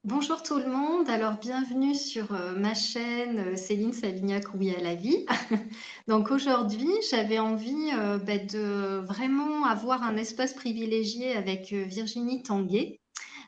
Bonjour tout le monde, alors bienvenue sur ma chaîne Céline Savignac, oui à la vie. Donc aujourd'hui, j'avais envie de vraiment avoir un espace privilégié avec Virginie Tanguay.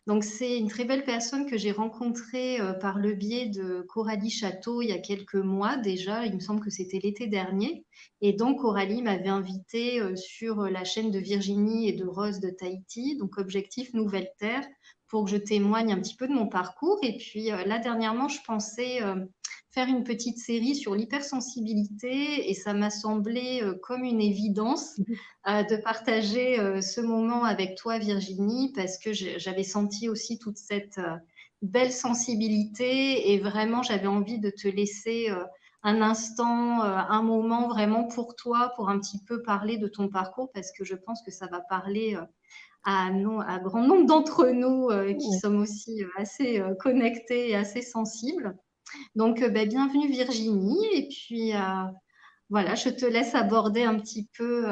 Donc c'est une très belle personne que j'ai rencontrée par le biais de Coralie Château il y a quelques mois déjà, il me semble que c'était l'été dernier. Et donc Coralie m'avait invitée sur la chaîne de Virginie et de Rose de Tahiti, donc Objectif Nouvelle Terre, pour que je témoigne un petit peu de mon parcours. Et puis là dernièrement, je pensais faire une petite série sur l'hypersensibilité et ça m'a semblé comme une évidence de partager ce moment avec toi, Virginie, parce que j'avais senti aussi toute cette belle sensibilité et vraiment j'avais envie de te laisser un instant, un moment vraiment pour toi, pour un petit peu parler de ton parcours, parce que je pense que ça va parler à grand nombre d'entre nous qui Ouais. sommes aussi assez connectés et assez sensibles. Donc, bienvenue Virginie. Et puis, voilà, je te laisse aborder un petit peu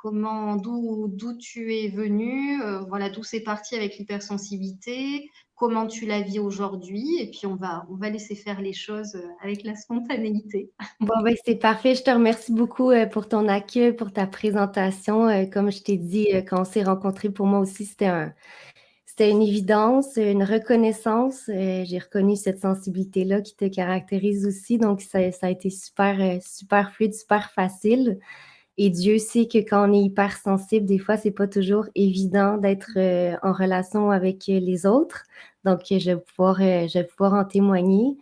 d'où tu es venue, voilà, d'où c'est parti avec l'hypersensibilité, comment tu la vis aujourd'hui, et puis on va laisser faire les choses avec la spontanéité. Bon, ben, c'est parfait. Je te remercie beaucoup pour ton accueil, pour ta présentation. Comme je t'ai dit, quand on s'est rencontrés, pour moi aussi, c'était une évidence, une reconnaissance. J'ai reconnu cette sensibilité-là qui te caractérise aussi. Donc, ça a été super, super fluide, super facile. Et Dieu sait que quand on est hypersensible, des fois, c'est pas toujours évident d'être en relation avec les autres. Donc, je vais pouvoir en témoigner.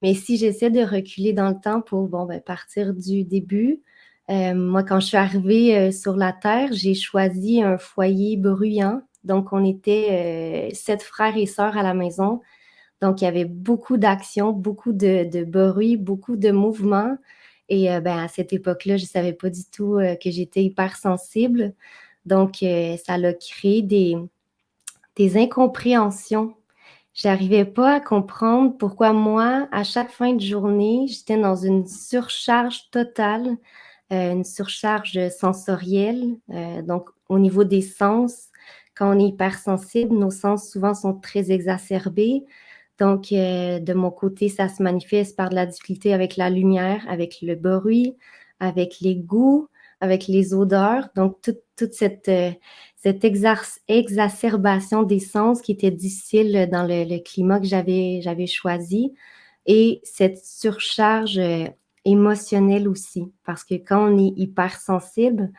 Mais si j'essaie de reculer dans le temps pour partir du début, moi, quand je suis arrivée sur la Terre, j'ai choisi un foyer bruyant. Donc, on était 7 frères et sœurs à la maison. Donc, il y avait beaucoup d'actions, beaucoup de bruit, beaucoup de mouvements. Et à cette époque-là, je ne savais pas du tout que j'étais hypersensible. Donc, ça a créé des incompréhensions. J'arrivais pas à comprendre pourquoi moi, à chaque fin de journée, j'étais dans une surcharge totale, une surcharge sensorielle. Donc, au niveau des sens, quand on est hypersensible, nos sens souvent sont très exacerbés. Donc, de mon côté, ça se manifeste par de la difficulté avec la lumière, avec le bruit, avec les goûts, avec les odeurs. Donc, toute cette exacerbation des sens qui était difficile dans le climat que j'avais choisi et cette surcharge émotionnelle aussi. Parce que quand on est hypersensible,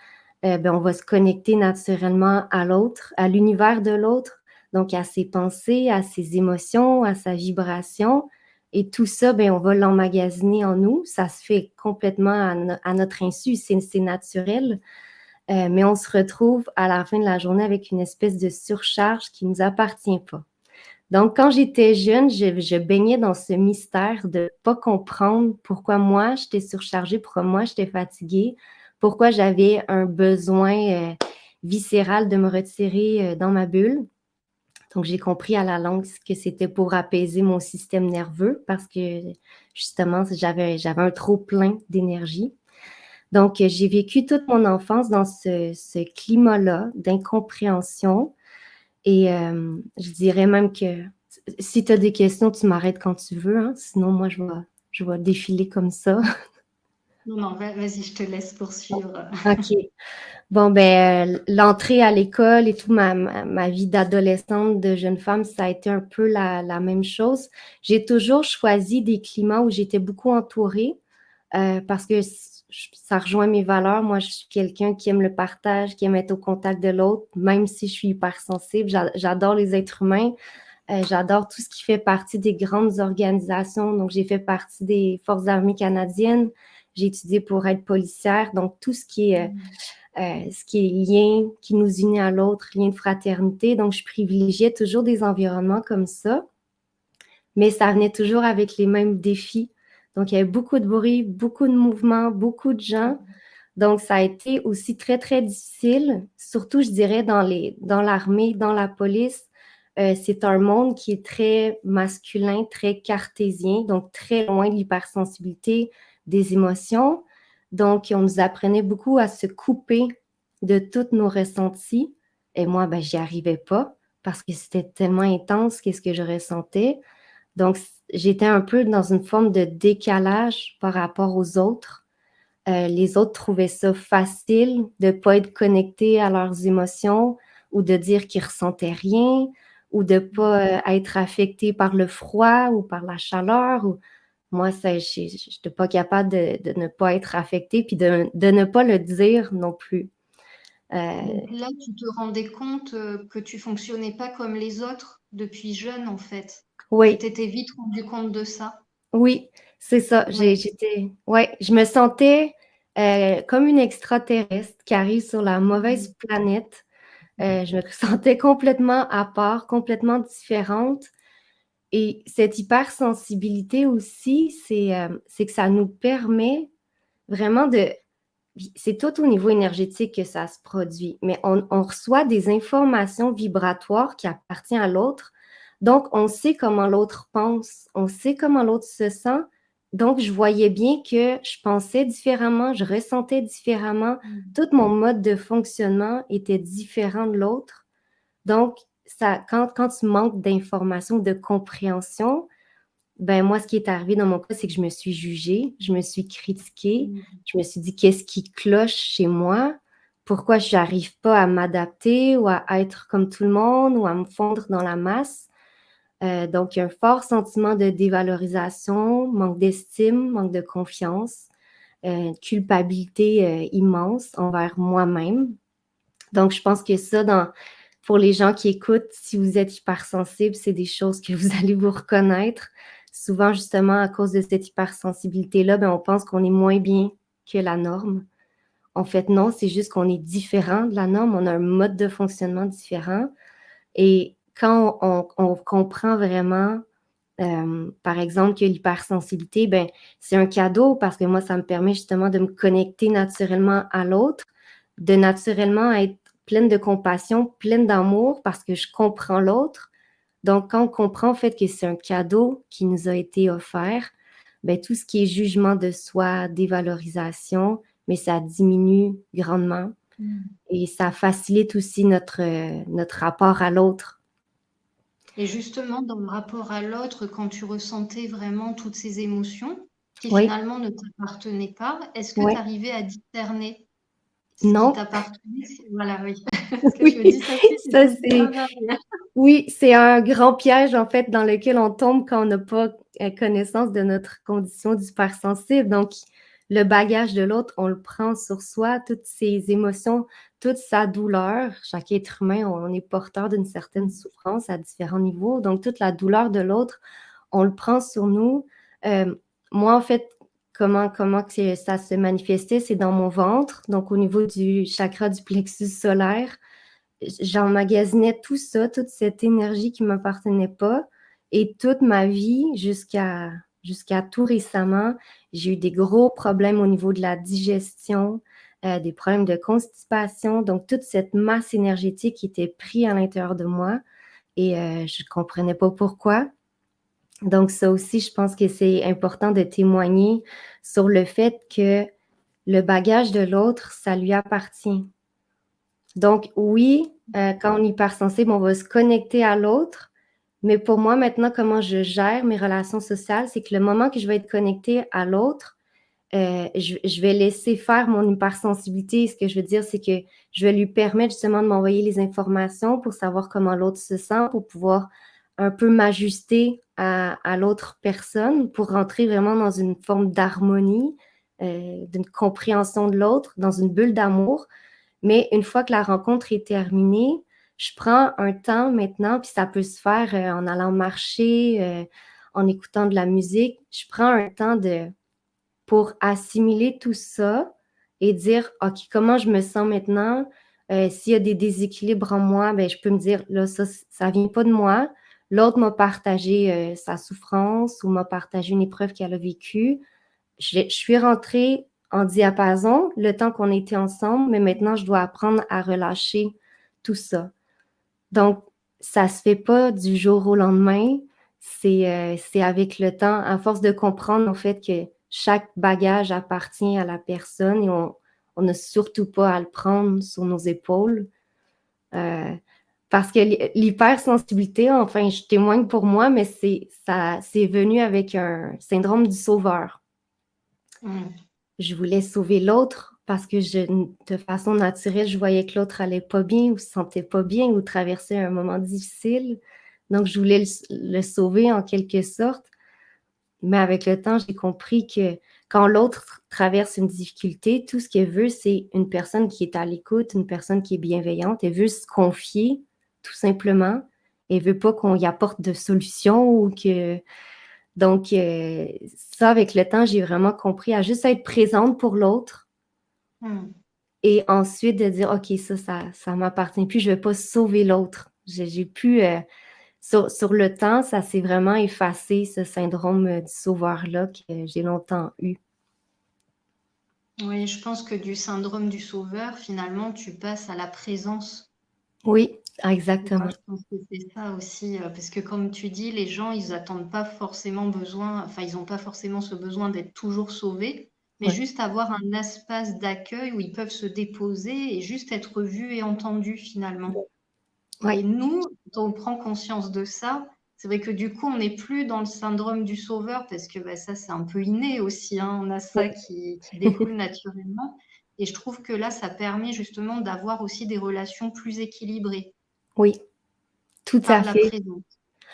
on va se connecter naturellement à l'autre, à l'univers de l'autre, donc à ses pensées, à ses émotions, à sa vibration. Et tout ça, on va l'emmagasiner en nous. Ça se fait complètement à notre insu, c'est naturel. Mais on se retrouve à la fin de la journée avec une espèce de surcharge qui ne nous appartient pas. Donc, quand j'étais jeune, je baignais dans ce mystère de ne pas comprendre pourquoi moi, j'étais surchargée, pourquoi moi, j'étais fatiguée, pourquoi j'avais un besoin viscéral de me retirer dans ma bulle. Donc, j'ai compris à la longue que c'était pour apaiser mon système nerveux parce que, justement, j'avais un trop-plein d'énergie. Donc, j'ai vécu toute mon enfance dans ce climat-là d'incompréhension. Et je dirais même que si tu as des questions, tu m'arrêtes quand tu veux, hein. Sinon, moi, je vais défiler comme ça. Non, non, vas-y, je te laisse poursuivre. OK. Bon, l'entrée à l'école et tout, ma vie d'adolescente, de jeune femme, ça a été un peu la même chose. J'ai toujours choisi des climats où j'étais beaucoup entourée parce que ça rejoint mes valeurs. Moi, je suis quelqu'un qui aime le partage, qui aime être au contact de l'autre, même si je suis hypersensible. J'adore les êtres humains. J'adore tout ce qui fait partie des grandes organisations. Donc, j'ai fait partie des Forces armées canadiennes. J'ai étudié pour être policière. Donc, tout ce qui est lien qui nous unit à l'autre, lien de fraternité. Donc, je privilégiais toujours des environnements comme ça, mais ça venait toujours avec les mêmes défis. Donc, il y avait beaucoup de bruit, beaucoup de mouvements, beaucoup de gens. Donc, ça a été aussi très, très difficile, surtout, je dirais, dans l'armée, dans la police. C'est un monde qui est très masculin, très cartésien, donc très loin de l'hypersensibilité, des émotions. Donc, on nous apprenait beaucoup à se couper de tous nos ressentis. Et moi, j'y arrivais pas parce que c'était tellement intense qu'est-ce que je ressentais. Donc, j'étais un peu dans une forme de décalage par rapport aux autres. Les autres trouvaient ça facile de ne pas être connectés à leurs émotions ou de dire qu'ils ressentaient rien ou de ne pas être affectés par le froid ou par la chaleur. Moi, je n'étais pas capable de ne pas être affectée puis de ne pas le dire non plus. Donc là, tu te rendais compte que tu fonctionnais pas comme les autres depuis jeune, en fait. Tu Oui, t'étais vite rendu compte de ça. oui, c'est ça. Ouais. Ouais, je me sentais comme une extraterrestre qui arrive sur la mauvaise Mhm. planète. Je me sentais complètement à part, complètement différente. Et cette hypersensibilité aussi, c'est que ça nous permet vraiment de... C'est tout au niveau énergétique que ça se produit, mais on reçoit des informations vibratoires qui appartiennent à l'autre. Donc, on sait comment l'autre pense, on sait comment l'autre se sent. Donc, je voyais bien que je pensais différemment, je ressentais différemment. Mhm. Tout mon mode de fonctionnement était différent de l'autre. Donc, quand tu manques d'informations, de compréhension, ben moi, ce qui est arrivé dans mon cas, c'est que je me suis jugée, je me suis critiquée, Mhm. je me suis dit qu'est-ce qui cloche chez moi, pourquoi je n'arrive pas à m'adapter ou à être comme tout le monde ou à me fondre dans la masse. Donc, un fort sentiment de dévalorisation, manque d'estime, manque de confiance, culpabilité immense envers moi-même. Donc, je pense que ça, pour les gens qui écoutent, si vous êtes hypersensible, c'est des choses que vous allez vous reconnaître. Souvent, justement, à cause de cette hypersensibilité-là, ben, on pense qu'on est moins bien que la norme. En fait, non, c'est juste qu'on est différent de la norme, on a un mode de fonctionnement différent. Et quand on comprend vraiment, par exemple, que l'hypersensibilité, ben, c'est un cadeau parce que moi, ça me permet justement de me connecter naturellement à l'autre, de naturellement être pleine de compassion, pleine d'amour parce que je comprends l'autre. Donc, quand on comprend en fait que c'est un cadeau qui nous a été offert, ben, tout ce qui est jugement de soi, dévalorisation, mais ça diminue grandement Mhm. et ça facilite aussi notre rapport à l'autre. Et justement, dans le rapport à l'autre, quand tu ressentais vraiment toutes ces émotions qui Oui, finalement ne t'appartenaient pas, est-ce que tu oui, arrivais à discerner ce qui non, t'appartenait? Voilà, oui. Parce que je me oui, dis, ça aussi, c'est ça tout c'est... un art. Oui, c'est un grand piège en fait dans lequel on tombe quand on n'a pas connaissance de notre condition d'hypersensible. Donc, le bagage de l'autre, on le prend sur soi, toutes ses émotions, toute sa douleur. Chaque être humain, on est porteur d'une certaine souffrance à différents niveaux. Donc, toute la douleur de l'autre, on le prend sur nous. Euh, Moi, en fait, comment que ça se manifestait, c'est dans mon ventre, donc au niveau du chakra du plexus solaire j'emmagasinais tout ça, toute cette énergie qui ne m'appartenait pas. Et toute ma vie, jusqu'à tout récemment, j'ai eu des gros problèmes au niveau de la digestion, des problèmes de constipation. Donc, toute cette masse énergétique qui était prise à l'intérieur de moi et je ne comprenais pas pourquoi. Donc, ça aussi, je pense que c'est important de témoigner sur le fait que le bagage de l'autre, ça lui appartient. Donc, oui, quand on est hypersensible, on va se connecter à l'autre. Mais pour moi, maintenant, comment je gère mes relations sociales, c'est que le moment que je vais être connectée à l'autre, je vais laisser faire mon hypersensibilité. Ce que je veux dire, c'est que je vais lui permettre justement de m'envoyer les informations pour savoir comment l'autre se sent, pour pouvoir un peu m'ajuster à l'autre personne, pour rentrer vraiment dans une forme d'harmonie, d'une compréhension de l'autre, dans une bulle d'amour. Mais une fois que la rencontre est terminée, je prends un temps maintenant, puis ça peut se faire en allant marcher, en écoutant de la musique. Je prends un temps pour assimiler tout ça et dire, OK, comment je me sens maintenant? S'il y a des déséquilibres en moi, ben, je peux me dire, là, ça ne vient pas de moi. L'autre m'a partagé sa souffrance ou m'a partagé une épreuve qu'elle a vécue. Je suis rentrée en diapason le temps qu'on était ensemble, mais maintenant, je dois apprendre à relâcher tout ça. Donc, ça ne se fait pas du jour au lendemain. C'est avec le temps, à force de comprendre en fait que chaque bagage appartient à la personne et on n'a surtout pas à le prendre sur nos épaules. Euh, Parce que l'hypersensibilité, enfin, je témoigne pour moi, mais c'est venu avec un syndrome du sauveur. Je voulais sauver l'autre parce que de façon naturelle, je voyais que l'autre allait pas bien ou se sentait pas bien ou traversait un moment difficile. Donc, je voulais le sauver en quelque sorte. Mais avec le temps, j'ai compris que quand l'autre traverse une difficulté, tout ce qu'elle veut, c'est une personne qui est à l'écoute, une personne qui est bienveillante. Elle veut se confier, tout simplement. Elle veut pas qu'on y apporte de solutions ou que... Donc, ça, avec le temps, j'ai vraiment compris à juste être présente pour l'autre et ensuite de dire, OK, ça m'appartient plus, je vais pas sauver l'autre. J'ai pu... sur le temps, ça s'est vraiment effacé, ce syndrome du sauveur-là que j'ai longtemps eu. Oui, je pense que du syndrome du sauveur, finalement, tu passes à la présence. Oui, Tu vois, exactement. je pense que c'est ça aussi, parce que comme tu dis, les gens, ils attendent pas forcément besoin, enfin, ils n'ont pas forcément ce besoin d'être toujours sauvés, mais Ouais. juste avoir un espace d'accueil où ils peuvent se déposer et juste être vus et entendus finalement. Et Ouais. nous, quand on prend conscience de ça, c'est vrai que du coup, on n'est plus dans le syndrome du sauveur parce que bah, ça, c'est un peu inné aussi, hein. On a ça qui découle naturellement. Et je trouve que là, ça permet justement d'avoir aussi des relations plus équilibrées Oui, tout à par la fait. présence.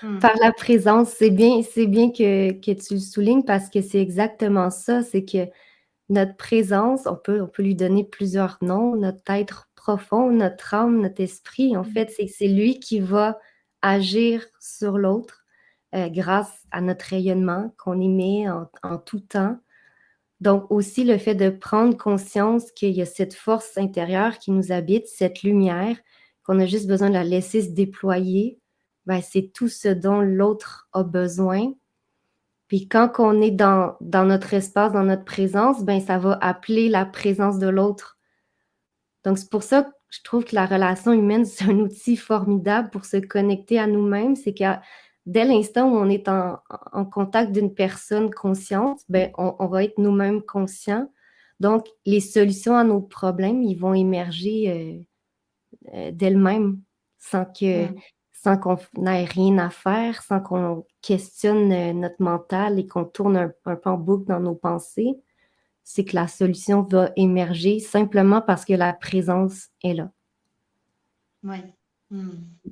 Hmm. Par la présence, c'est bien que tu le soulignes parce que c'est exactement ça, c'est que notre présence, on peut lui donner plusieurs noms, notre être profond, notre âme, notre esprit. En fait, c'est lui qui va agir sur l'autre grâce à notre rayonnement qu'on émet en tout temps. Donc aussi le fait de prendre conscience qu'il y a cette force intérieure qui nous habite, cette lumière, qu'on a juste besoin de la laisser se déployer, ben, c'est tout ce dont l'autre a besoin. Puis quand on est dans notre espace, dans notre présence, ben, ça va appeler la présence de l'autre. Donc c'est pour ça que je trouve que la relation humaine, c'est un outil formidable pour se connecter à nous-mêmes. C'est que dès l'instant où on est en contact d'une personne consciente, ben, on va être nous-mêmes conscients. Donc, les solutions à nos problèmes, ils vont émerger d'elles-mêmes sans que, Hmm. sans qu'on n'ait rien à faire, sans qu'on questionne notre mental et qu'on tourne un peu en boucle dans nos pensées. C'est que la solution va émerger simplement parce que la présence est là. Ouais. Hmm. Et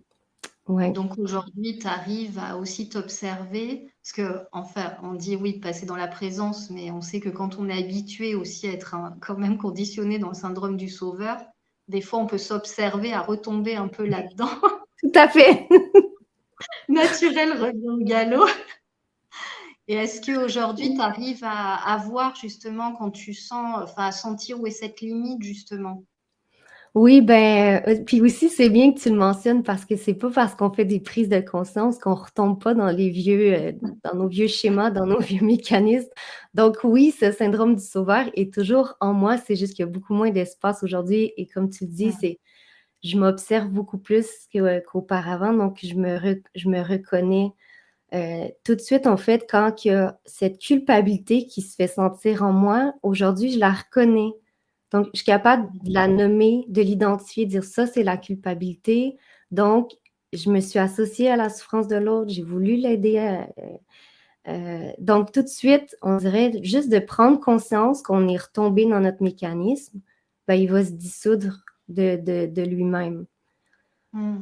Ouais. donc aujourd'hui, tu arrives à aussi t'observer, parce que enfin, on dit oui, passer dans la présence, mais on sait que quand on est habitué aussi à être quand même conditionné dans le syndrome du sauveur, des fois on peut s'observer à retomber un peu là-dedans. Tout à fait. Naturel revient au galop. Et est-ce qu'aujourd'hui, tu arrives à voir justement quand tu sens, enfin à sentir où est cette limite justement? Oui, ben, puis aussi, c'est bien que tu le mentionnes parce que c'est pas parce qu'on fait des prises de conscience qu'on retombe pas dans nos vieux schémas, dans nos vieux mécanismes. Donc oui, ce syndrome du sauveur est toujours en moi, c'est juste qu'il y a beaucoup moins d'espace aujourd'hui et comme tu le dis, je m'observe beaucoup plus qu'auparavant, donc je me reconnais tout de suite, en fait, quand il y a cette culpabilité qui se fait sentir en moi, aujourd'hui, je la reconnais. Donc, je suis capable de la nommer, de l'identifier, de dire ça, c'est la culpabilité. Donc, je me suis associée à la souffrance de l'autre, j'ai voulu l'aider. Donc, tout de suite, on dirait juste de prendre conscience qu'on est retombé dans notre mécanisme, ben, il va se dissoudre de lui-même. Hmm.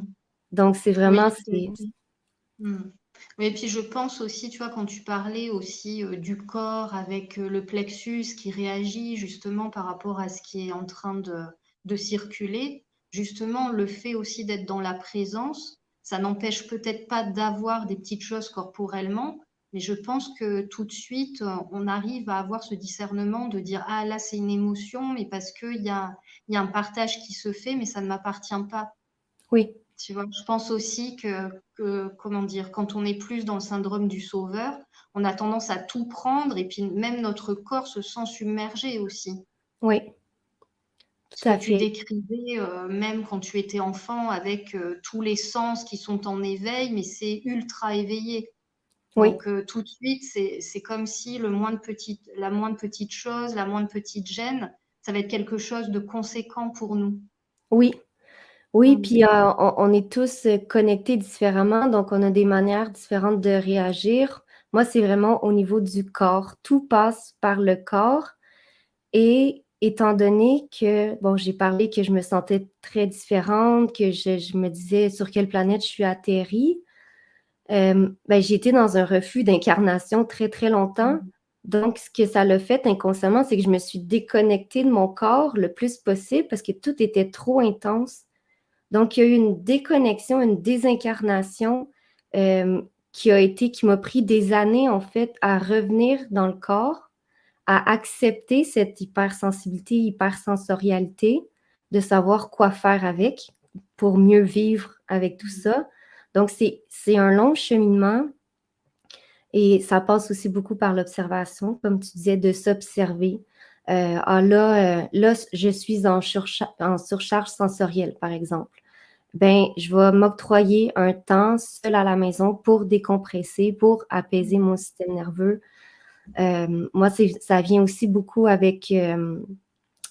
Donc, c'est Oui, vraiment... hmm. Oui, et puis je pense aussi, tu vois, quand tu parlais aussi du corps avec le plexus qui réagit justement par rapport à ce qui est en train de circuler, justement, le fait aussi d'être dans la présence, ça n'empêche peut-être pas d'avoir des petites choses corporellement, mais je pense que tout de suite, on arrive à avoir ce discernement de dire, ah là, c'est une émotion, mais parce il y a un partage qui se fait, mais ça ne m'appartient pas. Oui, Tu vois, je pense aussi comment dire, quand on est plus dans le syndrome du sauveur, on a tendance à tout prendre et puis même notre corps se sent submergé aussi. oui, Ce tout que à tu fait. décrivais, même quand tu étais enfant, avec tous les sens qui sont en éveil, mais c'est ultra éveillé. Oui, Donc tout de suite, c'est comme si la moindre petite chose, la moindre petite gêne, ça va être quelque chose de conséquent pour nous. oui. Oui, Mm. puis on est tous connectés différemment, donc on a des manières différentes de réagir. Moi, c'est vraiment au niveau du corps. Tout passe par le corps. Et étant donné que, bon, j'ai parlé que je me sentais très différente, que je me disais sur quelle planète je suis atterrie, ben, j'ai été dans un refus d'incarnation très, très longtemps. Mm. Donc, ce que ça l'a fait inconsciemment, c'est que je me suis déconnectée de mon corps le plus possible parce que tout était trop intense. Donc, il y a eu une déconnexion, une désincarnation qui m'a pris des années, en fait, à revenir dans le corps, à accepter cette hypersensibilité, hypersensorialité, de savoir quoi faire avec pour mieux vivre avec tout ça. Donc, c'est un long cheminement et ça passe aussi beaucoup par l'observation, comme tu disais, de s'observer. Là, je suis en surcharge sensorielle, par exemple. Ben, je vais m'octroyer un temps seul à la maison pour décompresser, pour apaiser mon système nerveux. Moi, ça vient aussi beaucoup avec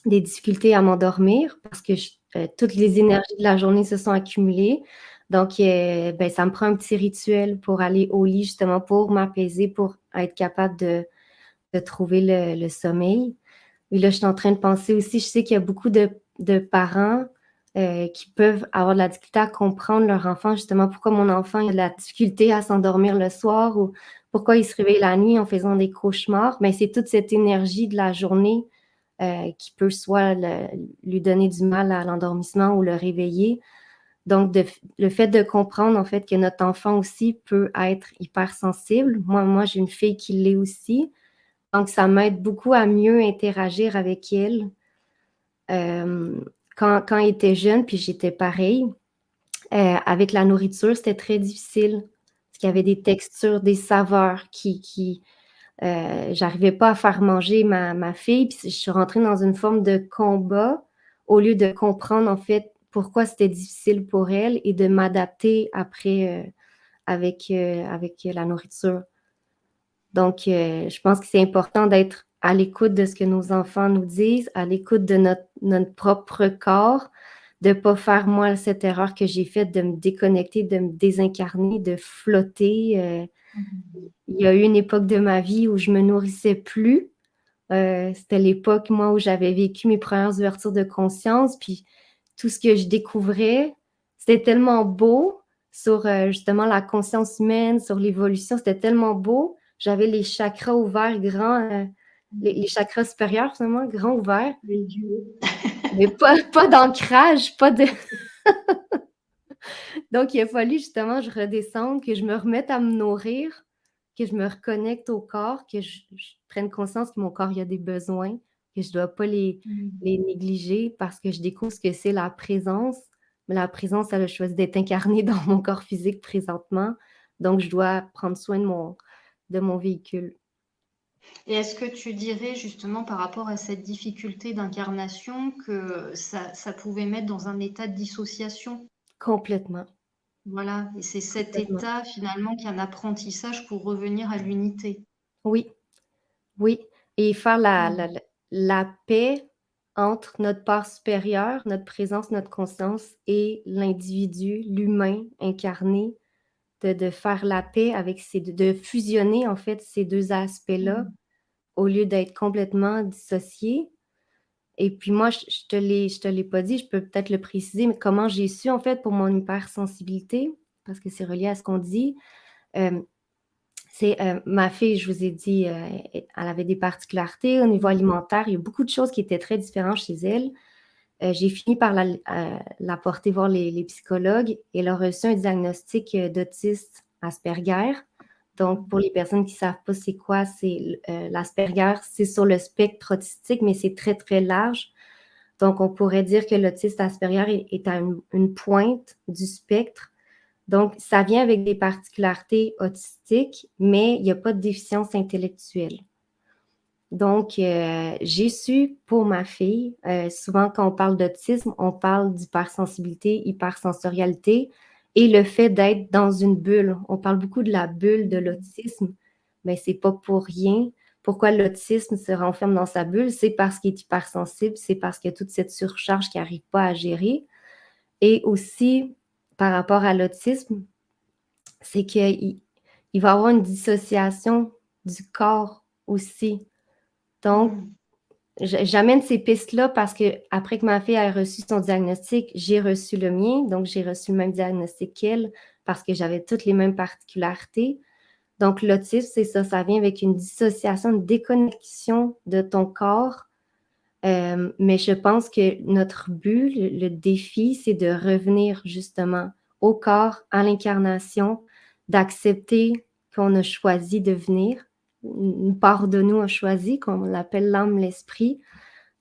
des difficultés à m'endormir parce que toutes les énergies de la journée se sont accumulées. Donc, ben, ça me prend un petit rituel pour aller au lit, justement, pour m'apaiser, pour être capable de trouver le sommeil. Et là, je suis en train de penser aussi, je sais qu'il y a beaucoup de parents qui peuvent avoir de la difficulté à comprendre leur enfant, justement, pourquoi mon enfant a de la difficulté à s'endormir le soir ou pourquoi il se réveille la nuit en faisant des cauchemars. Mais c'est toute cette énergie de la journée qui peut soit lui donner du mal à l'endormissement ou le réveiller. Donc, le fait de comprendre, en fait, que notre enfant aussi peut être hypersensible. Moi, j'ai une fille qui l'est aussi. Donc, ça m'aide beaucoup à mieux interagir avec elle. Quand elle était jeune, puis j'étais pareil, avec la nourriture, c'était très difficile. Parce qu'il y avait des textures, des saveurs j'arrivais pas à faire manger ma fille, puis je suis rentrée dans une forme de combat au lieu de comprendre, en fait, pourquoi c'était difficile pour elle et de m'adapter après avec la nourriture. Donc, je pense que c'est important d'être à l'écoute de ce que nos enfants nous disent, à l'écoute de notre propre corps, de ne pas faire, moi, cette erreur que j'ai faite de me déconnecter, de me désincarner, de flotter. Il y a eu une époque de ma vie où je me nourrissais plus. C'était l'époque, moi, où j'avais vécu mes premières ouvertures de conscience, puis tout ce que je découvrais, c'était tellement beau sur justement la conscience humaine, sur l'évolution, c'était tellement beau. J'avais les chakras ouverts grands, les chakras supérieurs, finalement, grands ouverts, Les duos. mais pas d'ancrage, pas de... Donc, il a fallu justement que je redescende, que je me remette à me nourrir, que je me reconnecte au corps, que je prenne conscience que mon corps, il a des besoins, que je ne dois pas les négliger parce que je découvre ce que c'est la présence. Mais la présence, elle a choisi d'être incarnée dans mon corps physique présentement. Donc, je dois prendre soin de mon véhicule. Et est-ce que tu dirais justement par rapport à cette difficulté d'incarnation que ça pouvait mettre dans un état de dissociation? Complètement, Voilà, et c'est cet complètement. état finalement qui est un apprentissage pour revenir à l'unité. Oui, oui. Et faire Mm. la paix entre notre part supérieure, notre présence, notre conscience et l'individu, l'humain incarné, de faire la paix avec de fusionner en fait ces deux aspects-là Mm. au lieu d'être complètement dissociés. Et puis moi, je te l'ai pas dit, je peux peut-être le préciser, mais comment j'ai su en fait pour mon hypersensibilité, parce que c'est relié à ce qu'on dit. Euh, c'est ma fille, je vous ai dit, elle avait des particularités au niveau alimentaire. Il y a beaucoup de choses qui étaient très différentes chez elle. J'ai fini par la porter voir les psychologues et elle a reçu un diagnostic d'autiste Asperger. Donc, pour les personnes qui ne savent pas c'est quoi, c'est l'Asperger, c'est sur le spectre autistique, mais c'est très, très large. Donc, on pourrait dire que l'autiste Asperger est à une pointe du spectre. Donc, ça vient avec des particularités autistiques, mais il n'y a pas de déficience intellectuelle. Donc, j'ai su pour ma fille, souvent quand on parle d'autisme, on parle d'hypersensibilité, hypersensorialité et le fait d'être dans une bulle. On parle beaucoup de la bulle de l'autisme, mais c'est pas pour rien. Pourquoi l'autisme se renferme dans sa bulle? C'est parce qu'il est hypersensible, c'est parce qu'il y a toute cette surcharge qu'il n'arrive pas à gérer. Et aussi, par rapport à l'autisme, c'est qu'il va y avoir une dissociation du corps aussi. Donc, j'amène ces pistes-là parce que après que ma fille a reçu son diagnostic, j'ai reçu le mien, donc j'ai reçu le même diagnostic qu'elle parce que j'avais toutes les mêmes particularités. Donc, l'autisme, c'est ça, ça vient avec une dissociation, une déconnexion de ton corps. Mais je pense que notre but, le défi, c'est de revenir justement au corps, à l'incarnation, d'accepter qu'on a choisi de venir. Une part de nous a choisi, qu'on l'appelle l'âme, l'esprit.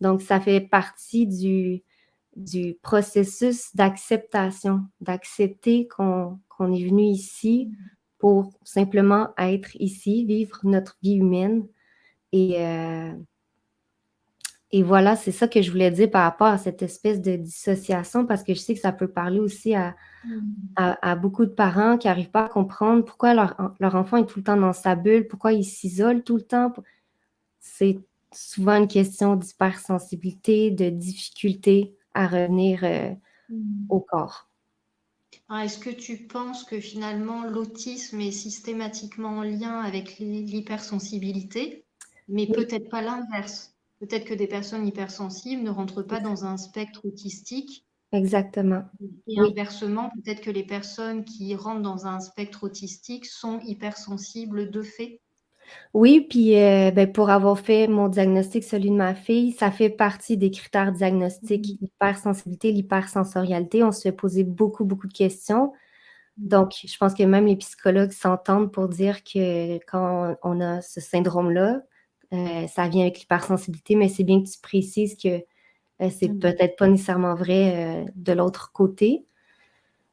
Donc, ça fait partie du processus d'acceptation, d'accepter qu'on est venu ici pour simplement être ici, vivre notre vie humaine. Et voilà, c'est ça que je voulais dire par rapport à cette espèce de dissociation, parce que je sais que ça peut parler aussi à beaucoup de parents qui n'arrivent pas à comprendre pourquoi leur enfant est tout le temps dans sa bulle, pourquoi il s'isole tout le temps. C'est souvent une question d'hypersensibilité, de difficulté à revenir au corps. Est-ce que tu penses que finalement l'autisme est systématiquement en lien avec l'hypersensibilité, mais Oui, peut-être pas l'inverse? Peut-être que des personnes hypersensibles ne rentrent pas dans un spectre autistique exactement. et Oui. inversement, peut-être que les personnes qui rentrent dans un spectre autistique sont hypersensibles de fait. Oui, puis ben, pour avoir fait mon diagnostic, celui de ma fille, ça fait partie des critères diagnostiques, l'hypersensibilité, l'hypersensorialité. On se fait poser beaucoup, beaucoup de questions. Donc, je pense que même les psychologues s'entendent pour dire que quand on a ce syndrome-là, ça vient avec l'hypersensibilité, mais c'est bien que tu précises que c'est peut-être pas nécessairement vrai de l'autre côté.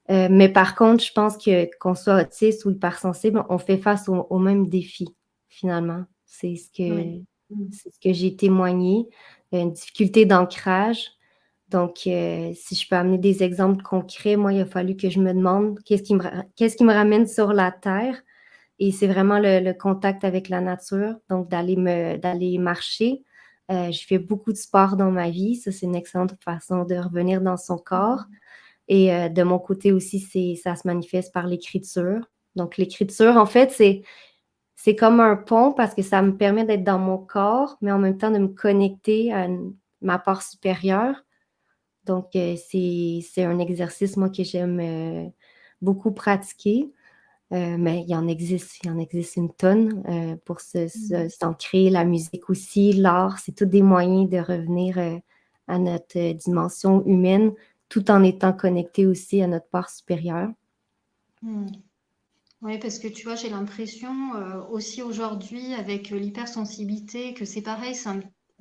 Mais par contre, je pense que qu'on soit autiste ou hypersensible, on fait face au même défi, finalement. Oui. C'est ce que j'ai témoigné, une difficulté d'ancrage. Donc, si je peux amener des exemples concrets, moi, il a fallu que je me demande qu'est-ce qui me ramène sur la terre. Et c'est vraiment le contact avec la nature, donc d'aller marcher. J'ai fait beaucoup de sport dans ma vie. Ça, c'est une excellente façon de revenir dans son corps. Et de mon côté aussi, ça se manifeste par l'écriture. Donc, l'écriture, en fait, c'est comme un pont parce que ça me permet d'être dans mon corps, mais en même temps de me connecter à ma part supérieure. Donc, c'est un exercice, moi, que j'aime beaucoup pratiquer. Mais il en existe une tonne pour s'ancrer. La musique aussi, l'art, c'est tous des moyens de revenir à notre dimension humaine tout en étant connecté aussi à notre part supérieure. Oui, parce que tu vois, j'ai l'impression aussi aujourd'hui avec l'hypersensibilité que c'est pareil,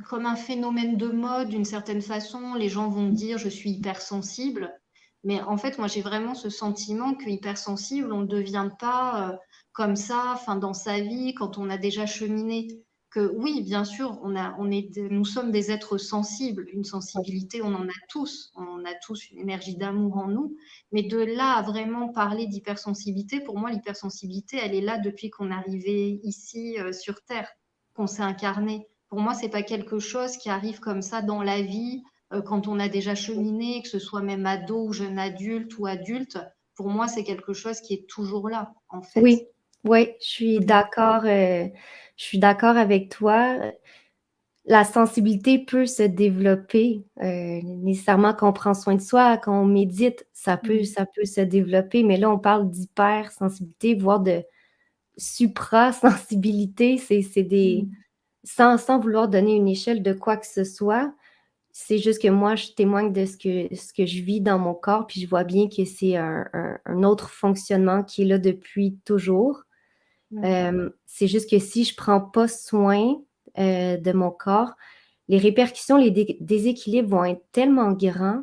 comme un phénomène de mode d'une certaine façon. Les gens vont dire je suis hypersensible, mais en fait, moi j'ai vraiment ce sentiment que hypersensible, on ne devient pas comme ça, enfin dans sa vie quand on a déjà cheminé. Que oui, bien sûr, nous sommes des êtres sensibles, une sensibilité, on a tous une énergie d'amour en nous. Mais de là à vraiment parler d'hypersensibilité, pour moi, l'hypersensibilité, elle est là depuis qu'on est arrivé ici sur Terre, qu'on s'est incarné. Pour moi, c'est pas quelque chose qui arrive comme ça dans la vie, quand on a déjà cheminé, que ce soit même ado ou jeune adulte ou adulte. Pour moi, c'est quelque chose qui est toujours là, en fait. Oui, oui, je suis d'accord avec toi. La sensibilité peut se développer, nécessairement quand on prend soin de soi, quand on médite, ça peut se développer, mais là, on parle d'hypersensibilité, voire de suprasensibilité. Sans vouloir donner une échelle de quoi que ce soit, c'est juste que moi, je témoigne de ce que je vis dans mon corps, puis je vois bien que c'est un autre fonctionnement qui est là depuis toujours. C'est juste que si je prends pas soin de mon corps, les répercussions, les déséquilibres vont être tellement grands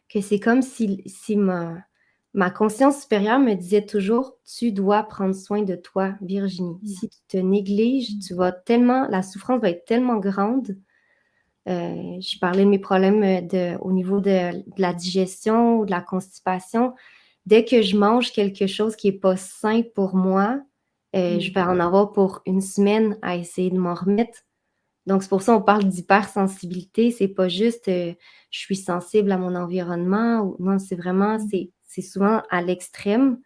que c'est comme si ma conscience supérieure me disait toujours, tu dois prendre soin de toi, Virginie. Si tu te négliges, la souffrance va être tellement grande. Je parlais de mes problèmes au niveau de la digestion ou de la constipation. Dès que je mange quelque chose qui n'est pas sain pour moi, je vais en avoir pour une semaine à essayer de m'en remettre. Donc, c'est pour ça qu'on parle d'hypersensibilité. C'est pas juste je suis sensible à mon environnement. Non, c'est vraiment, Mm. c'est souvent à l'extrême,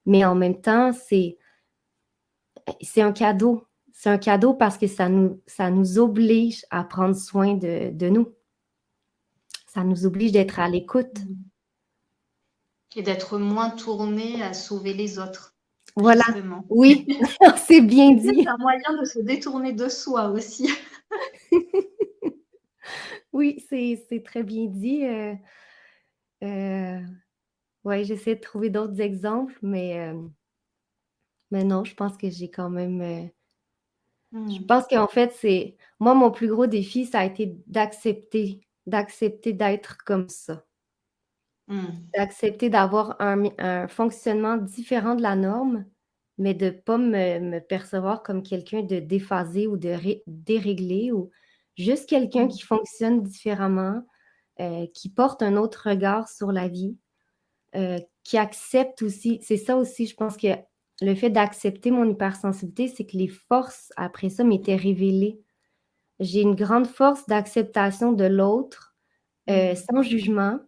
mais en même temps, c'est un cadeau. C'est un cadeau parce que ça nous oblige à prendre soin de nous. Ça nous oblige d'être à l'écoute. Mm. Et d'être moins tourné à sauver les autres, Voilà. justement. Oui, c'est bien C'est peut-être dit. un moyen de se détourner de soi aussi. Oui, c'est très bien dit. Ouais, j'essaie de trouver d'autres exemples, mais non, je pense que j'ai quand même. Je Mm. pense qu'en fait, c'est. Moi, mon plus gros défi, ça a été d'accepter d'être comme ça, Mm. d'accepter d'avoir un fonctionnement différent de la norme, mais de ne pas me percevoir comme quelqu'un de déphasé ou de déréglé ou juste quelqu'un Mm. qui fonctionne différemment, qui porte un autre regard sur la vie, qui accepte aussi. C'est ça aussi, je pense que le fait d'accepter mon hypersensibilité, c'est que les forces après ça m'étaient révélées. J'ai une grande force d'acceptation de l'autre, Mm. sans jugement.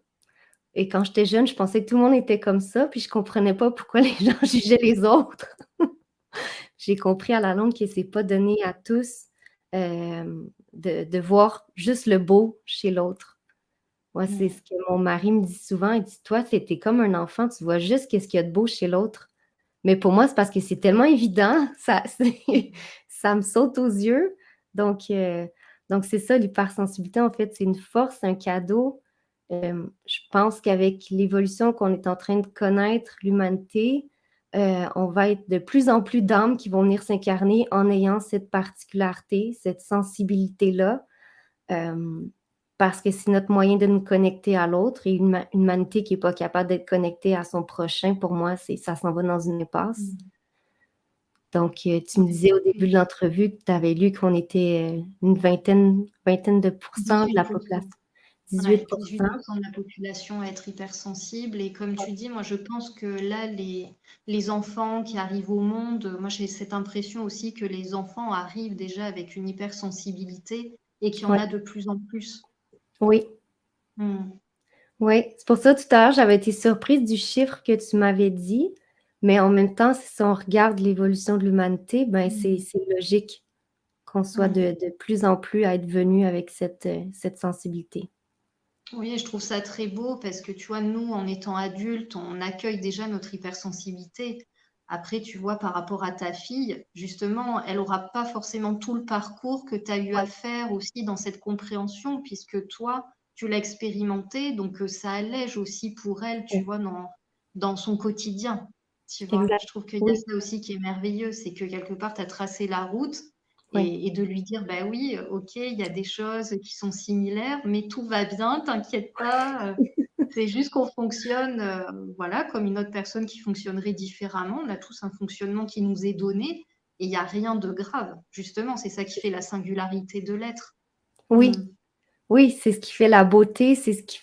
Et quand j'étais jeune, je pensais que tout le monde était comme ça, puis je comprenais pas pourquoi les gens jugeaient les autres. J'ai compris à la longue que c'est pas donné à tous, de voir juste le beau chez l'autre. Moi, c'est Mm. ce que mon mari me dit souvent. Il dit: «Toi, tu comme un enfant, tu vois juste qu'est-ce qu'il y a de beau chez l'autre». Mais pour moi, c'est parce que c'est tellement évident, ça ça me saute aux yeux. Donc donc c'est ça l'hypersensibilité, en fait, c'est une force, un cadeau. Je pense qu'avec l'évolution qu'on est en train de connaître, l'humanité, on va être de plus en plus d'âmes qui vont venir s'incarner en ayant cette particularité, cette sensibilité-là. Parce que c'est notre moyen de nous connecter à l'autre et une humanité qui est pas capable d'être connectée à son prochain, pour moi, ça s'en va dans une impasse. Mm. Donc, tu me Ouais. disais au début de l'entrevue que tu avais lu qu'on était, une vingtaine de pourcents de la 18%. population. Ouais, 18%. 18% de la population à être hypersensible. Et comme tu dis, moi, je pense que là, les enfants qui arrivent au monde, moi, j'ai cette impression aussi que les enfants arrivent déjà avec une hypersensibilité et qu'il y en Ouais. a de plus en plus. Oui, Mm. oui. C'est pour ça, tout à l'heure, j'avais été surprise du chiffre que tu m'avais dit, mais en même temps, si on regarde l'évolution de l'humanité, ben Mm. c'est logique qu'on soit Mm. de plus en plus à être venu avec cette sensibilité. Oui, je trouve ça très beau parce que tu vois, nous, en étant adultes, on accueille déjà notre hypersensibilité. Après, tu vois, par rapport à ta fille, justement, elle n'aura pas forcément tout le parcours que tu as eu à Ouais. faire aussi dans cette compréhension, puisque toi, tu l'as expérimenté, donc ça allège aussi pour elle, tu Ouais. vois, dans son quotidien. Tu vois, Exact. je trouve qu'il y a Oui, ça aussi qui est merveilleux, c'est que quelque part, tu as tracé la route oui. et de lui dire, bah oui, ok, il y a des choses qui sont similaires, mais tout va bien, t'inquiète pas. C'est juste qu'on fonctionne, voilà, comme une autre personne qui fonctionnerait différemment. On a tous un fonctionnement qui nous est donné et il n'y a rien de grave. Justement, c'est ça qui fait la singularité de l'être. Oui, Mm. oui, c'est ce qui fait la beauté, c'est ce qui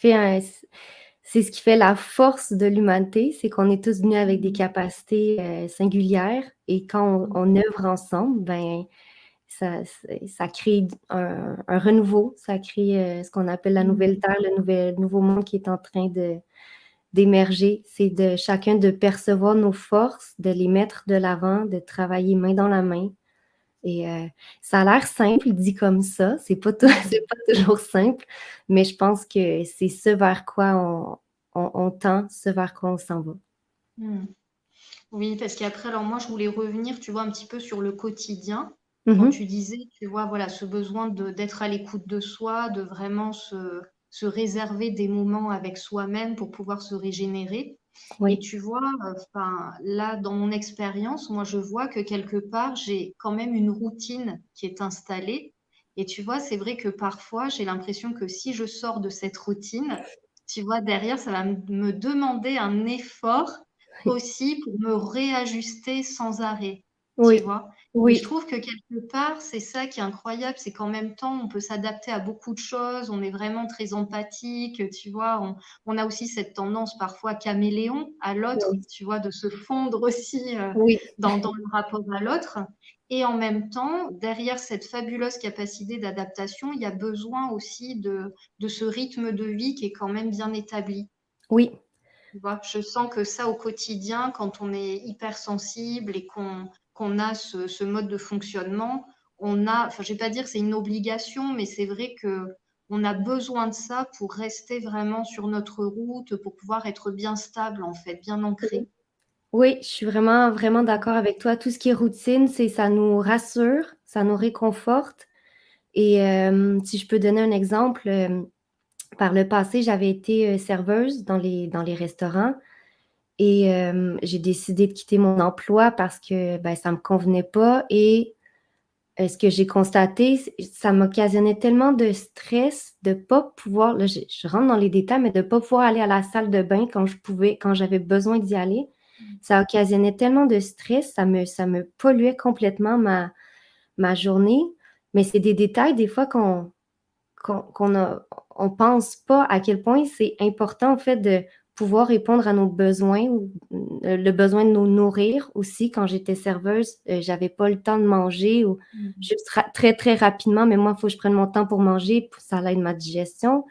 fait la force de l'humanité, c'est qu'on est tous venus avec des Mm. capacités, singulières et quand on œuvre ensemble, ben, ça crée un renouveau, ça crée, ce qu'on appelle la Mm. nouvelle terre, le nouveau monde qui est en train d'émerger. C'est de chacun de percevoir nos forces, de les mettre de l'avant, de travailler main dans la main. Et ça a l'air simple dit comme ça, c'est pas Mm. c'est pas toujours simple, mais je pense que c'est ce vers quoi on tend, ce vers quoi on s'en va. Mm. Oui, parce qu'après, alors moi, je voulais revenir, tu vois, un petit peu sur le quotidien. Quand Mmh. tu disais, tu vois, voilà, ce besoin d'être à l'écoute de soi, de vraiment se réserver des moments avec soi-même pour pouvoir se régénérer. Et Oui, tu vois, enfin, là, dans mon expérience, moi, je vois que quelque part, j'ai quand même une routine qui est installée. Et tu vois, c'est vrai que parfois, j'ai l'impression que si je sors de cette routine, tu vois, derrière, ça va me demander un effort oui, aussi pour me réajuster sans arrêt. tu Oui, vois? Et je oui, trouve que quelque part, c'est ça qui est incroyable, c'est qu'en même temps, on peut s'adapter à beaucoup de choses, on est vraiment très empathique, tu vois? On a aussi cette tendance parfois caméléon à l'autre, oui, tu vois? De se fondre aussi, oui, dans le rapport à l'autre et en même temps, derrière cette fabuleuse capacité d'adaptation, il y a besoin aussi de ce rythme de vie qui est quand même bien établi. oui, Tu vois, je sens que ça au quotidien, quand on est hypersensible et qu'on a ce mode de fonctionnement, on a, enfin, je vais pas dire que c'est une obligation, mais c'est vrai que on a besoin de ça pour rester vraiment sur notre route, pour pouvoir être bien stable en fait, bien ancré. oui, je suis vraiment, vraiment d'accord avec toi. Tout ce qui est routine, ça nous rassure, ça nous réconforte. Et si je peux donner un exemple, par le passé, j'avais été serveuse dans les restaurants et j'ai décidé de quitter mon emploi parce que ben, ça ne me convenait pas. Et ce que j'ai constaté, ça m'occasionnait tellement de stress de ne pas pouvoir, là, je rentre dans les détails, mais de ne pas pouvoir aller à la salle de bain quand je pouvais, quand j'avais besoin d'y aller. Ça occasionnait tellement de stress, ça me polluait complètement ma journée. Mais c'est des détails, des fois, qu'on a, on pense pas à quel point c'est important, en fait, de pouvoir répondre à nos besoins ou le besoin de nous nourrir aussi. Quand j'étais serveuse, j'avais pas le temps de manger ou Mhm. juste très, très rapidement, mais moi, il faut que je prenne mon temps pour manger, pour ça aide ma digestion.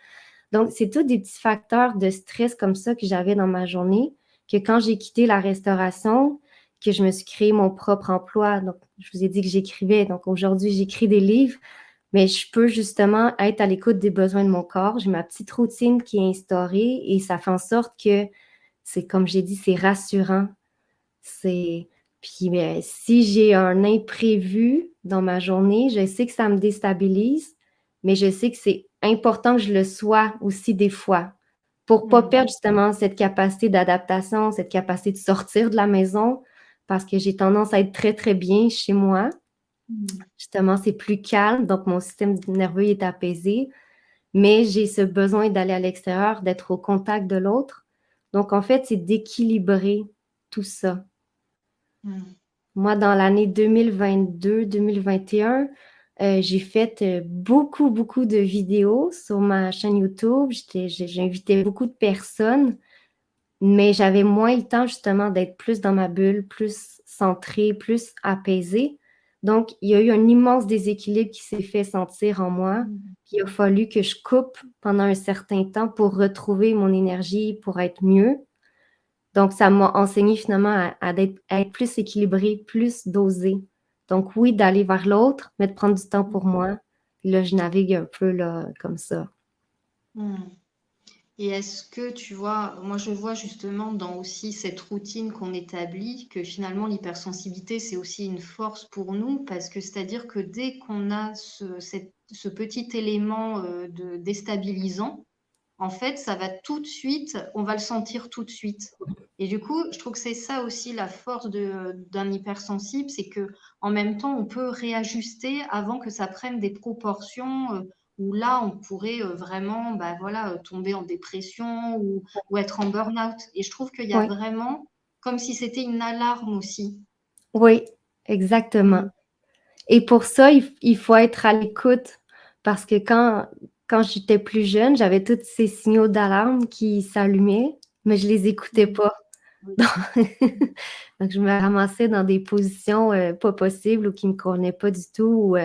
Donc, c'est tous des petits facteurs de stress comme ça que j'avais dans ma journée, que quand j'ai quitté la restauration, que je me suis créé mon propre emploi. Donc, je vous ai dit que j'écrivais. Donc, aujourd'hui, j'écris des livres, mais je peux justement être à l'écoute des besoins de mon corps. J'ai ma petite routine qui est instaurée et ça fait en sorte que c'est, comme j'ai dit, c'est rassurant. C'est puis ben, si j'ai un imprévu dans ma journée, je sais que ça me déstabilise, mais je sais que c'est important que je le sois aussi des fois pour pas Mhm. perdre justement cette capacité d'adaptation, cette capacité de sortir de la maison parce que j'ai tendance à être très, très bien chez moi. Mhm. Justement, c'est plus calme, donc mon système nerveux est apaisé, mais j'ai ce besoin d'aller à l'extérieur, d'être au contact de l'autre. Donc, en fait, c'est d'équilibrer tout ça. Mhm. Moi, dans l'année 2022-2021, j'ai fait beaucoup, beaucoup de vidéos sur ma chaîne YouTube. J'invitais beaucoup de personnes, mais j'avais moins le temps justement d'être plus dans ma bulle, plus centrée, plus apaisée. Donc, il y a eu un immense déséquilibre qui s'est fait sentir en moi. Mhm. Puis il a fallu que je coupe pendant un certain temps pour retrouver mon énergie, pour être mieux. Donc, ça m'a enseigné finalement à être plus équilibrée, plus dosée. Donc, oui, d'aller vers l'autre, mais de prendre du temps pour moi. Là, je navigue un peu là, comme ça. Mhm. Et est-ce que tu vois, moi je vois justement dans aussi cette routine qu'on établit que finalement l'hypersensibilité c'est aussi une force pour nous parce que c'est-à-dire que dès qu'on a ce petit élément de déstabilisant, en fait ça va tout de suite, on va le sentir tout de suite. Et du coup, je trouve que c'est ça aussi la force d'un hypersensible, c'est que en même temps on peut réajuster avant que ça prenne des proportions où là, on pourrait vraiment bah, voilà, tomber en dépression ou être en burn-out. Et je trouve qu'il y a Oui, vraiment comme si c'était une alarme aussi. oui, exactement. Mm. Et pour ça, il faut être à l'écoute parce que quand j'étais plus jeune, j'avais tous ces signaux d'alarme qui s'allumaient, mais je les écoutais Mm. pas. Oui. Donc, je me ramassais dans des positions pas possibles ou qui me convenaient pas du tout ou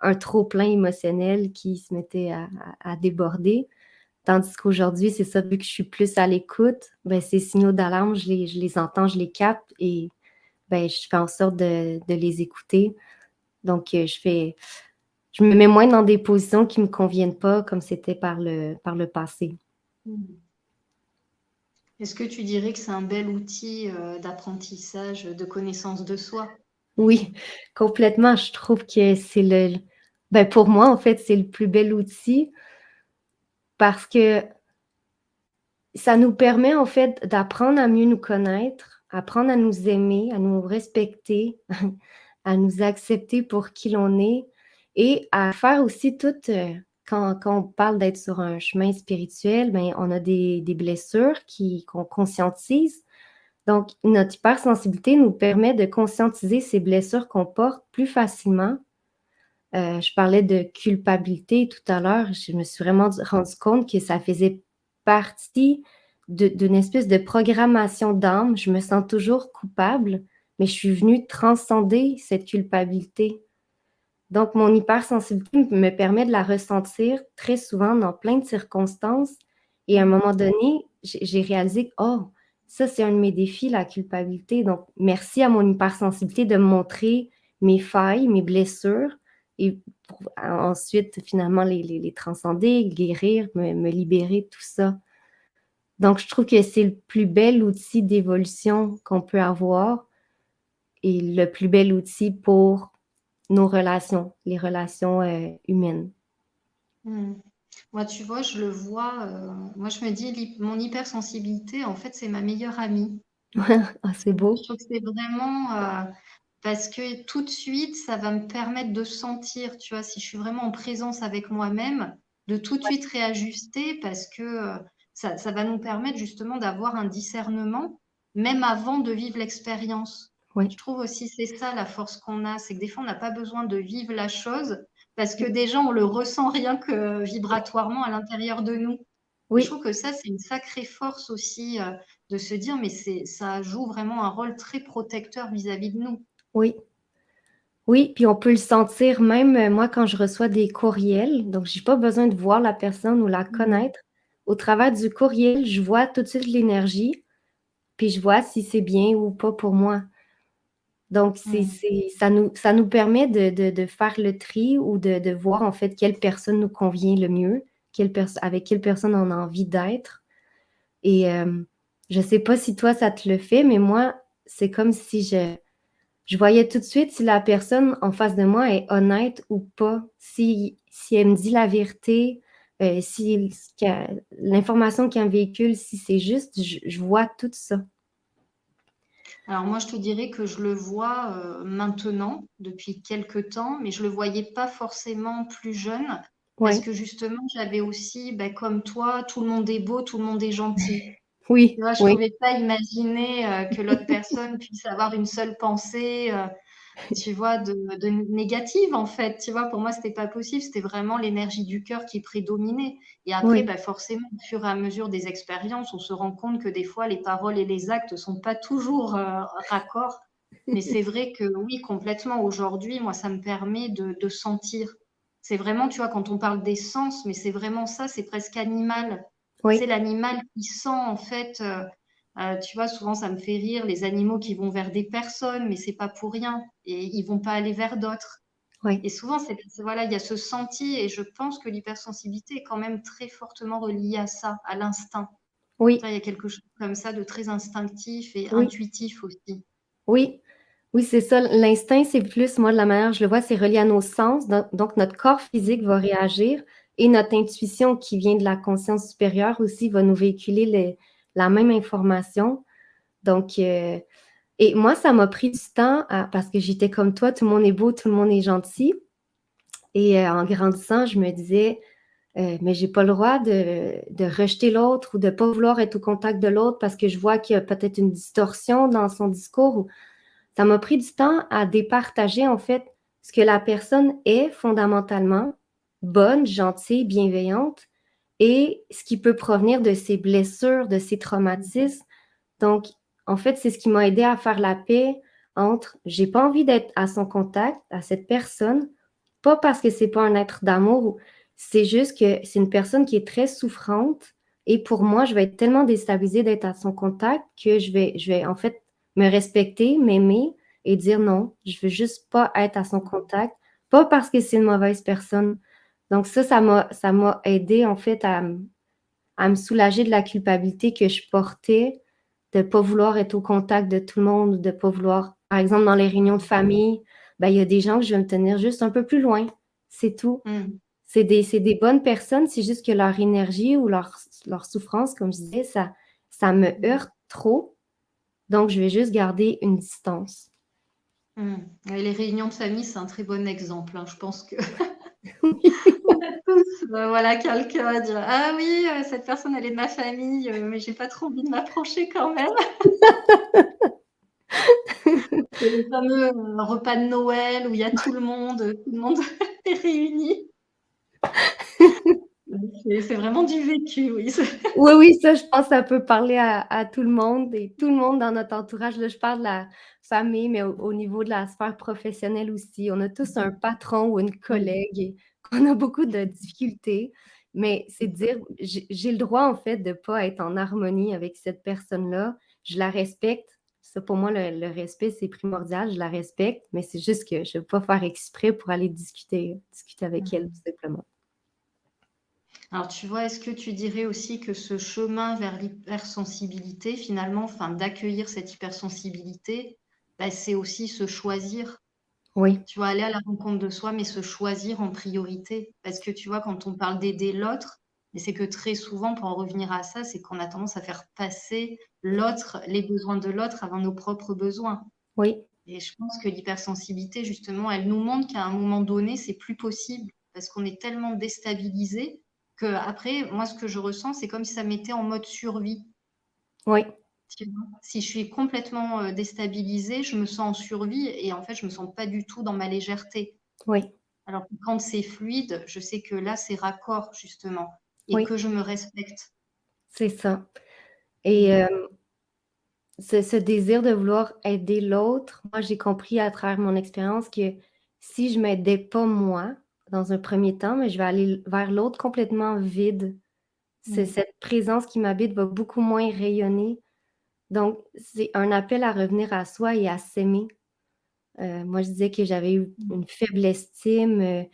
un trop-plein émotionnel qui se mettait à déborder. Tandis qu'aujourd'hui, c'est ça, vu que je suis plus à l'écoute, ben, ces signaux d'alarme, je les entends, je les capte et ben, je fais en sorte de les écouter. Donc, je me mets moins dans des positions qui me conviennent pas comme c'était par le passé. Mm. Est-ce que tu dirais que c'est un bel outil d'apprentissage, de connaissance de soi? Oui, complètement. Je trouve que ben, pour moi, en fait, c'est le plus bel outil parce que ça nous permet, en fait, d'apprendre à mieux nous connaître, apprendre à nous aimer, à nous respecter, à nous accepter pour qui l'on est et à faire aussi tout, quand on parle d'être sur un chemin spirituel, ben, on a des blessures qu'on conscientise. Donc, notre hypersensibilité nous permet de conscientiser ces blessures qu'on porte plus facilement. Je parlais de culpabilité tout à l'heure. Je me suis vraiment rendu compte que ça faisait partie d'une espèce de programmation d'âme. Je me sens toujours coupable, mais je suis venue transcender cette culpabilité. Donc, mon hypersensibilité me permet de la ressentir très souvent dans plein de circonstances. Et à un moment donné, j'ai réalisé que, oh, ça, c'est un de mes défis, la culpabilité. Donc, merci à mon hypersensibilité de me montrer mes failles, mes blessures, et pour ensuite, finalement, les transcender, guérir, me libérer de tout ça. Donc, je trouve que c'est le plus bel outil d'évolution qu'on peut avoir et le plus bel outil pour nos relations, les relations humaines. Moi, tu vois, je le vois. Moi, je me dis, mon hypersensibilité, en fait, c'est ma meilleure amie. Ah, c'est beau. Je trouve que c'est vraiment parce que tout de suite, ça va me permettre de sentir, tu vois, si je suis vraiment en présence avec moi-même, de tout de suite réajuster parce que ça va nous permettre justement d'avoir un discernement, même avant de vivre l'expérience. Oui, Je trouve aussi c'est ça la force qu'on a, c'est que des fois, on n'a pas besoin de vivre la chose parce que déjà, on le ressent rien que vibratoirement à l'intérieur de nous. Et je oui, trouve que ça, c'est une sacrée force aussi de se dire, mais ça joue vraiment un rôle très protecteur vis-à-vis de nous. oui. Oui, puis on peut le sentir même, moi, quand je reçois des courriels, donc j'ai pas besoin de voir la personne ou la Mm. connaître. Au travers du courriel, je vois tout de suite l'énergie, puis je vois si c'est bien ou pas pour moi. Donc, Mm. ça nous permet de faire le tri ou de voir en fait quelle personne nous convient le mieux, avec quelle personne on a envie d'être. Et je sais pas si toi, ça te le fait, mais moi, c'est comme si je voyais tout de suite si la personne en face de moi est honnête ou pas, si elle me dit la vérité, si l'information qu'elle véhicule, si c'est juste, je vois tout ça. Alors moi, je te dirais que je le vois maintenant, depuis quelques temps, mais je le voyais pas forcément plus jeune, parce Oui, que justement, j'avais aussi, ben, comme toi, tout le monde est beau, tout le monde est gentil. oui, Tu vois, je oui, pouvais pas imaginer que l'autre personne puisse avoir une seule pensée. Tu vois, de négative, en fait. Tu vois, pour moi, c'était pas possible. C'était vraiment l'énergie du cœur qui prédominait. Et après, oui, bah, forcément, au fur et à mesure des expériences, on se rend compte que des fois, les paroles et les actes sont pas toujours raccords. Mais c'est vrai que oui, complètement. Aujourd'hui, moi, ça me permet de sentir. C'est vraiment, tu vois, quand on parle des sens, mais c'est vraiment ça, c'est presque animal. C'est oui, l'animal qui sent, en fait. Tu vois, souvent, ça me fait rire, les animaux qui vont vers des personnes, mais c'est pas pour rien. Et ils vont pas aller vers d'autres. oui, Et souvent, voilà, il y a ce senti, et je pense que l'hypersensibilité est quand même très fortement reliée à ça, à l'instinct. Tu oui, vois, il y a quelque chose comme ça de très instinctif et oui, intuitif aussi. oui. Oui, c'est ça. L'instinct, c'est plus, moi, de la manière, je le vois, c'est relié à nos sens. Donc, notre corps physique va réagir et notre intuition qui vient de la conscience supérieure aussi va nous véhiculer la même information. Donc, et moi, ça m'a pris du temps parce que j'étais comme toi, tout le monde est beau, tout le monde est gentil. Et en grandissant, je me disais, mais j'ai pas le droit de rejeter l'autre ou de pas vouloir être au contact de l'autre parce que je vois qu'il y a peut-être une distorsion dans son discours. Ça m'a pris du temps à départager, en fait, ce que la personne est fondamentalement, bonne, gentille, bienveillante, et ce qui peut provenir de ses blessures, de ses traumatismes. Donc, en fait, c'est ce qui m'a aidé à faire la paix entre j'ai pas envie d'être à son contact, à cette personne, pas parce que c'est pas un être d'amour, c'est juste que c'est une personne qui est très souffrante et pour moi, je vais être tellement déstabilisée d'être à son contact que je vais en fait me respecter, m'aimer et dire non, je veux juste pas être à son contact, pas parce que c'est une mauvaise personne. Donc ça m'a aidé en fait à me soulager de la culpabilité que je portais de ne pas vouloir être au contact de tout le monde, de ne pas vouloir, par exemple, dans les réunions de Mm. famille, ben, il y a des gens que je vais me tenir juste un peu plus loin. C'est tout. Mm. C'est des bonnes personnes, c'est juste que leur énergie ou leur souffrance, comme je disais, ça me heurte trop. Donc, je vais juste garder une distance. Mm. Et les réunions de famille, c'est un très bon exemple, hein. Je pense que tous, voilà, quelqu'un dire: «Ah oui, cette personne, elle est de ma famille, mais j'ai pas trop envie de m'approcher quand même». C'est le fameux, repas de Noël où il y a tout le monde est réuni. C'est vraiment du vécu, oui. Oui, oui, ça, je pense que ça peut parler à tout le monde et tout le monde dans notre entourage. Là, je parle de la famille, mais au niveau de la sphère professionnelle aussi. On a tous un patron ou une Mmh. collègue et qu'on a beaucoup de difficultés, mais c'est de dire: «J'ai le droit, en fait, de pas être en harmonie avec cette personne-là. Je la respecte». Ça, pour moi, le respect, c'est primordial. Je la respecte, mais c'est juste que je ne vais pas faire exprès pour aller discuter avec elle, tout Mmh. simplement. Alors tu vois, est-ce que tu dirais aussi que ce chemin vers l'hypersensibilité finalement, enfin d'accueillir cette hypersensibilité, bah, c'est aussi se choisir? Oui, Tu vois, aller à la rencontre de soi, mais se choisir en priorité. Parce que tu vois, quand on parle d'aider l'autre, mais c'est que très souvent, pour en revenir à ça, c'est qu'on a tendance à faire passer l'autre, les besoins de l'autre avant nos propres besoins. oui, Et je pense que l'hypersensibilité, justement, elle nous montre qu'à un moment donné, c'est plus possible parce qu'on est tellement déstabilisé que après, moi, ce que je ressens, c'est comme si ça me mettait en mode survie. oui, Tu vois? Si je suis complètement, déstabilisée, je me sens en survie et en fait, je me sens pas du tout dans ma légèreté. oui, Alors que quand c'est fluide, je sais que là, c'est raccord justement et oui. que je me respecte. C'est ça et Mmh. ce désir de vouloir aider l'autre, moi, j'ai compris à travers mon expérience que si je m'aidais pas moi, dans un premier temps, mais je vais aller vers l'autre complètement vide. C'est Mmh. cette présence qui m'habite va beaucoup moins rayonner. Donc c'est un appel à revenir à soi et à s'aimer. Moi, je disais que j'avais eu Mmh. une faible estime,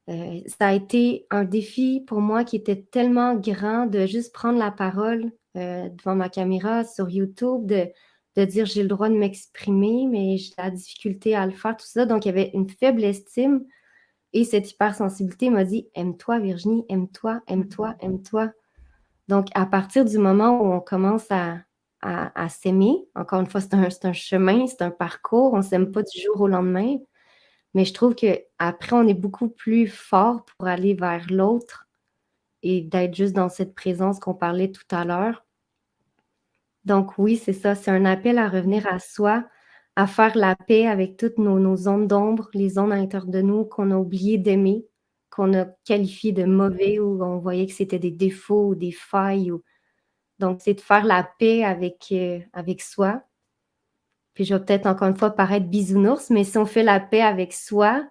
ça a été un défi pour moi qui était tellement grand de juste prendre la parole, devant ma caméra sur YouTube, de dire: «J'ai le droit de m'exprimer, mais j'ai de la difficulté à le faire», tout ça. Donc il y avait une faible estime et cette hypersensibilité m'a dit: «Aime-toi Virginie, aime-toi, aime-toi, Mmh. aime-toi». Donc à partir du moment où on commence à s'aimer, encore une fois, c'est un chemin, c'est un parcours, on ne s'aime Mmh. pas du jour au lendemain. Mais je trouve qu'après, on est beaucoup plus fort pour aller vers l'autre et d'être juste dans cette présence qu'on parlait tout à l'heure. Donc oui, c'est ça, c'est un appel à revenir à soi, à faire la paix avec toutes nos zones d'ombre, les zones à l'intérieur de nous qu'on a oublié d'aimer, qu'on a qualifiées de mauvais ou on voyait que c'était des défauts ou des failles ou donc c'est de faire la paix avec soi. Puis je vais peut-être encore une fois paraître bisounours, mais si on fait la paix avec soi,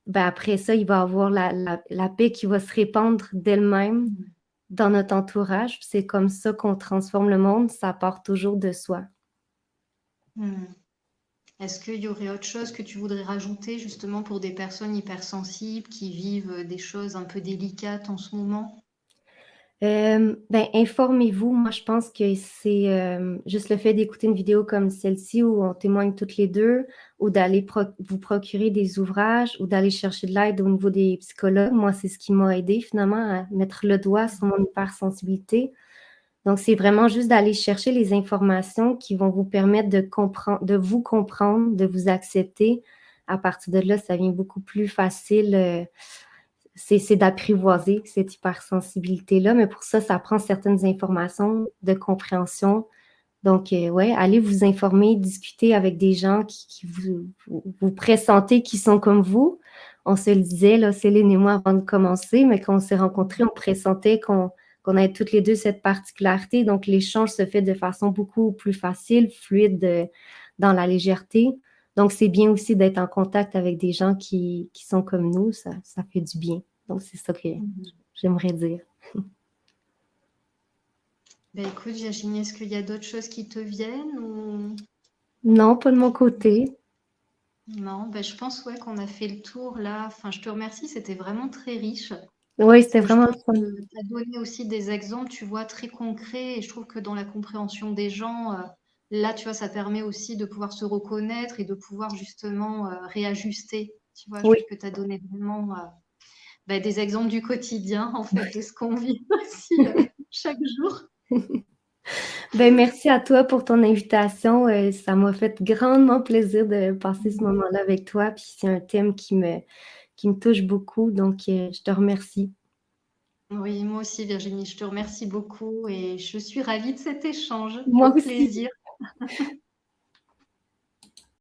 ben, après ça, il va y avoir la paix qui va se répandre d'elle-même Mmh. dans notre entourage. C'est comme ça qu'on transforme le monde, ça part toujours de soi. Mmh. Est-ce qu'il y aurait autre chose que tu voudrais rajouter justement pour des personnes hypersensibles qui vivent, des choses un peu délicates en ce moment? Ben, informez-vous. Moi, je pense que c'est, juste le fait d'écouter une vidéo comme celle-ci où on témoigne toutes les 2 ou d'aller vous procurer des ouvrages ou d'aller chercher de l'aide au niveau des psychologues. Moi, c'est ce qui m'a aidée finalement à mettre le doigt sur mon hypersensibilité. Donc, c'est vraiment juste d'aller chercher les informations qui vont vous permettre de vous comprendre, de vous accepter. À partir de là, ça devient beaucoup plus facile, c'est d'apprivoiser cette hypersensibilité-là, mais pour ça, ça prend certaines informations de compréhension. Donc, ouais, allez vous informer, discuter avec des gens qui vous pressentez qui sont comme vous. On se le disait, là, Céline et moi, avant de commencer, mais quand on s'est rencontrés, on pressentait qu'on avait toutes les 2 cette particularité. Donc, l'échange se fait de façon beaucoup plus facile, fluide, dans la légèreté. Donc, c'est bien aussi d'être en contact avec des gens qui sont comme nous, ça fait du bien. Donc, c'est ça que Mmh. j'aimerais dire. Bah, écoute Virginie, est-ce qu'il y a d'autres choses qui te viennent ou Non, pas de mon côté. non? Bah, je pense, ouais, qu'on a fait le tour là. Enfin, je te remercie, c'était vraiment très riche. Oui, Parce c'était que je vraiment pense le fun. que tu as donné aussi des exemples, tu vois, très concrets. Et je trouve que dans la compréhension des gens, là, tu vois, ça permet aussi de pouvoir se reconnaître et de pouvoir justement réajuster. Tu vois, je Oui. trouve que tu as donné vraiment bah, des exemples du quotidien, en fait, de ce qu'on vit aussi chaque jour. Ben, merci à toi pour ton invitation. Ça m'a fait grandement plaisir de passer ce moment-là avec toi. Puis c'est un thème qui me touche beaucoup. Donc, je te remercie. Oui, moi aussi, Virginie, je te remercie beaucoup et je suis ravie de cet échange. Moi Au aussi. plaisir.